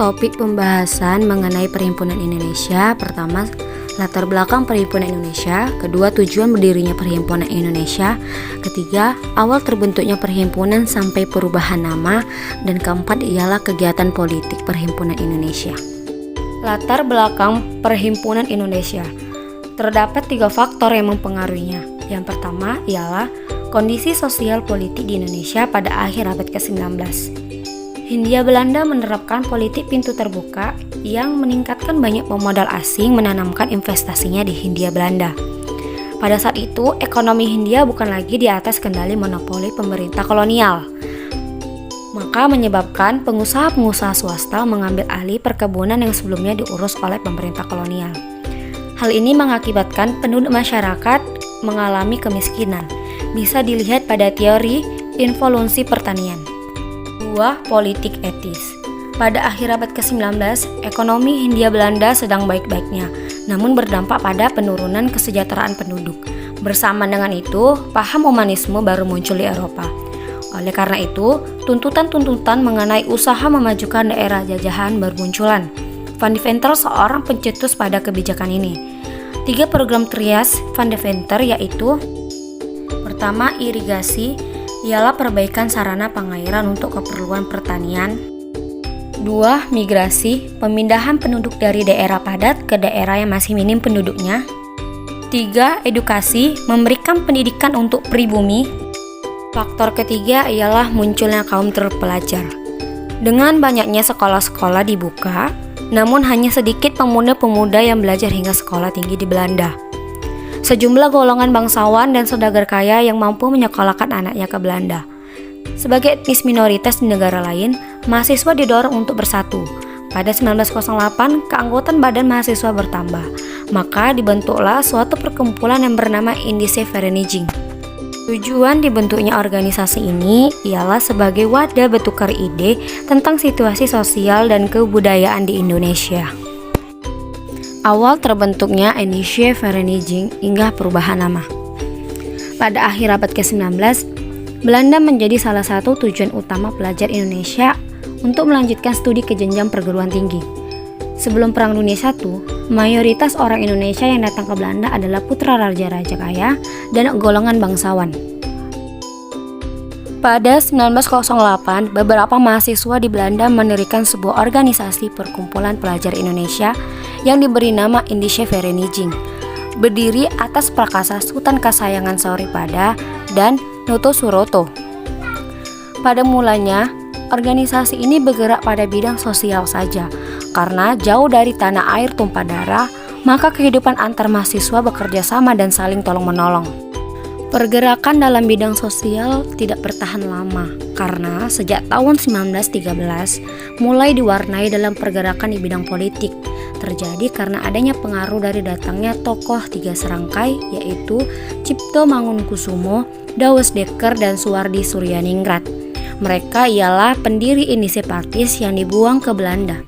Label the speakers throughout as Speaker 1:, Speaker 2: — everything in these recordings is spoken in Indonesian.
Speaker 1: topik pembahasan mengenai Perhimpunan Indonesia. Pertama, latar belakang Perhimpunan Indonesia. Kedua, tujuan berdirinya Perhimpunan Indonesia. Ketiga, awal terbentuknya perhimpunan sampai perubahan nama. Dan keempat ialah kegiatan politik Perhimpunan Indonesia. Latar belakang Perhimpunan Indonesia. Terdapat 3 faktor yang mempengaruhinya. Yang pertama ialah kondisi sosial politik di Indonesia pada akhir abad ke-19. Hindia Belanda menerapkan politik pintu terbuka yang meningkatkan banyak pemodal asing menanamkan investasinya di Hindia Belanda. Pada saat itu, ekonomi Hindia bukan lagi di atas kendali monopoli pemerintah kolonial. Maka menyebabkan pengusaha-pengusaha swasta mengambil alih perkebunan yang sebelumnya diurus oleh pemerintah kolonial. Hal ini mengakibatkan penduduk masyarakat mengalami kemiskinan. Bisa dilihat pada teori involusi pertanian. 2. Politik etis. Pada akhir abad ke-19, ekonomi Hindia Belanda sedang baik-baiknya, namun berdampak pada penurunan kesejahteraan penduduk. Bersama dengan itu, paham humanisme baru muncul di Eropa. Oleh karena itu, tuntutan-tuntutan mengenai usaha memajukan daerah jajahan bermunculan. Van Deventer seorang pencetus pada kebijakan ini. 3 program Trias Van Deventer yaitu: pertama, irigasi, ialah perbaikan sarana pengairan untuk keperluan pertanian. 2. Migrasi, pemindahan penduduk dari daerah padat ke daerah yang masih minim penduduknya. 3. Edukasi, memberikan pendidikan untuk pribumi. Faktor ketiga ialah munculnya kaum terpelajar. Dengan banyaknya sekolah-sekolah dibuka, namun hanya sedikit pemuda-pemuda yang belajar hingga sekolah tinggi di Belanda. Sejumlah golongan bangsawan dan saudagar kaya yang mampu menyekolahkan anaknya ke Belanda. Sebagai etnis minoritas di negara lain, mahasiswa didorong untuk bersatu. Pada 1908, keanggotaan badan mahasiswa bertambah. Maka dibentuklah suatu perkumpulan yang bernama Indische Vereniging. Tujuan dibentuknya organisasi ini ialah sebagai wadah bertukar ide tentang situasi sosial dan kebudayaan di Indonesia. Awal terbentuknya Indische Vereniging hingga perubahan nama. Pada akhir abad ke-19, Belanda menjadi salah satu tujuan utama pelajar Indonesia untuk melanjutkan studi ke jenjang perguruan tinggi. Sebelum Perang Dunia I, mayoritas orang Indonesia yang datang ke Belanda adalah putra raja-raja kaya dan golongan bangsawan. Pada 1908, beberapa mahasiswa di Belanda mendirikan sebuah organisasi perkumpulan pelajar Indonesia yang diberi nama Indische Vereniging, berdiri atas prakasa Sultan Kasayangan Sauripada dan Noto Suroto. Pada mulanya, organisasi ini bergerak pada bidang sosial saja, karena jauh dari tanah air tumpah darah, maka kehidupan antar mahasiswa bekerja sama dan saling tolong-menolong. Pergerakan dalam bidang sosial tidak bertahan lama, karena sejak tahun 1913 mulai diwarnai dalam pergerakan di bidang politik. Terjadi karena adanya pengaruh dari datangnya tokoh 3 serangkai, yaitu Cipto Mangunkusumo, Dawes Dekker, dan Suwardi Suryaningrat. Mereka ialah pendiri Indische Partis yang dibuang ke Belanda.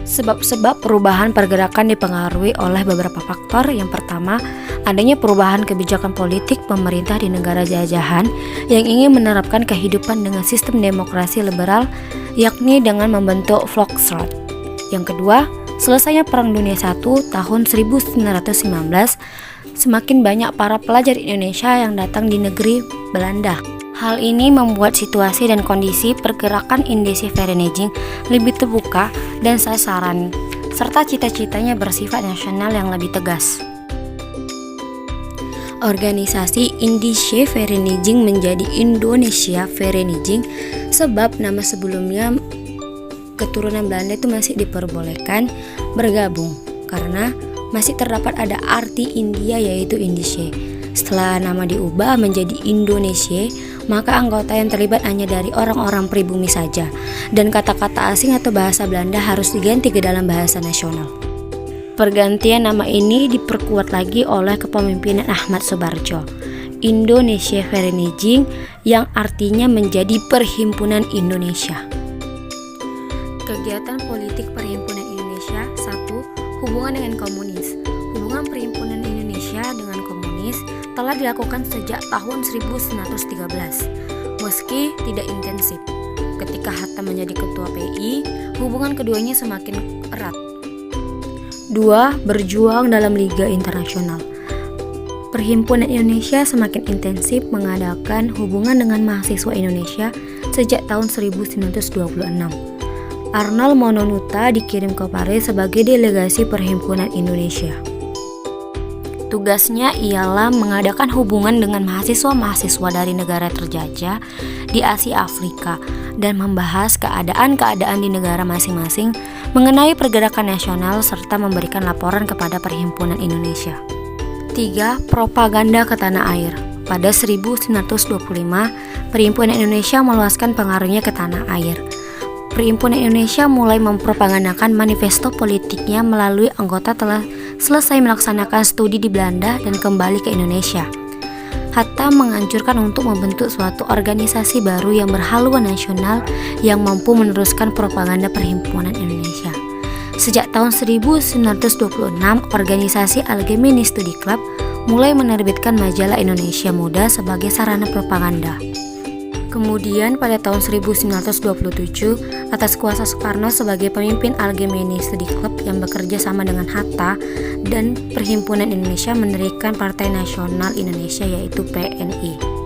Speaker 1: Sebab-sebab perubahan pergerakan dipengaruhi oleh beberapa faktor. Yang pertama, adanya perubahan kebijakan politik pemerintah di negara jajahan yang ingin menerapkan kehidupan dengan sistem demokrasi liberal, yakni dengan membentuk Volksraad. Yang kedua, selesainya Perang Dunia I tahun 1919, semakin banyak para pelajar Indonesia yang datang di negeri Belanda. Hal ini membuat situasi dan kondisi pergerakan Indische Vereniging lebih terbuka dan sasaran, serta cita-citanya bersifat nasional yang lebih tegas. Organisasi Indische Vereniging menjadi Indonesia Vereniging sebab nama sebelumnya keturunan Belanda itu masih diperbolehkan bergabung karena masih terdapat ada arti India yaitu Indische. Setelah nama diubah menjadi Indonesia, maka anggota yang terlibat hanya dari orang-orang pribumi saja dan kata-kata asing atau bahasa Belanda harus diganti ke dalam bahasa nasional. Pergantian nama ini diperkuat lagi oleh kepemimpinan Ahmad Subarjo. Indische Vereniging yang artinya menjadi Perhimpunan Indonesia. Kegiatan politik Perhimpunan Indonesia. 1. Hubungan dengan komunis. Hubungan Perhimpunan Indonesia dengan komunis telah dilakukan sejak tahun 1913, meski tidak intensif. Ketika Hatta menjadi ketua PI, hubungan keduanya semakin erat. 2. Berjuang dalam liga internasional. Perhimpunan Indonesia semakin intensif mengadakan hubungan dengan mahasiswa Indonesia sejak tahun 1926. Arnold Mononuta dikirim ke Paris sebagai delegasi Perhimpunan Indonesia. Tugasnya ialah mengadakan hubungan dengan mahasiswa-mahasiswa dari negara terjajah di Asia Afrika dan membahas keadaan-keadaan di negara masing-masing mengenai pergerakan nasional serta memberikan laporan kepada Perhimpunan Indonesia. 3. Propaganda ke tanah air. Pada 1925, Perhimpunan Indonesia meluaskan pengaruhnya ke tanah air. Perhimpunan Indonesia mulai mempropagandakan manifesto politiknya melalui anggota telah selesai melaksanakan studi di Belanda dan kembali ke Indonesia. Hatta menganjurkan untuk membentuk suatu organisasi baru yang berhaluan nasional yang mampu meneruskan propaganda Perhimpunan Indonesia. Sejak tahun 1926, organisasi Algemene Studi Club mulai menerbitkan majalah Indonesia Muda sebagai sarana propaganda. Kemudian pada tahun 1927, atas kuasa Soekarno sebagai pemimpin Algemene Studi Club yang bekerja sama dengan Hatta dan Perhimpunan Indonesia mendirikan Partai Nasional Indonesia yaitu PNI.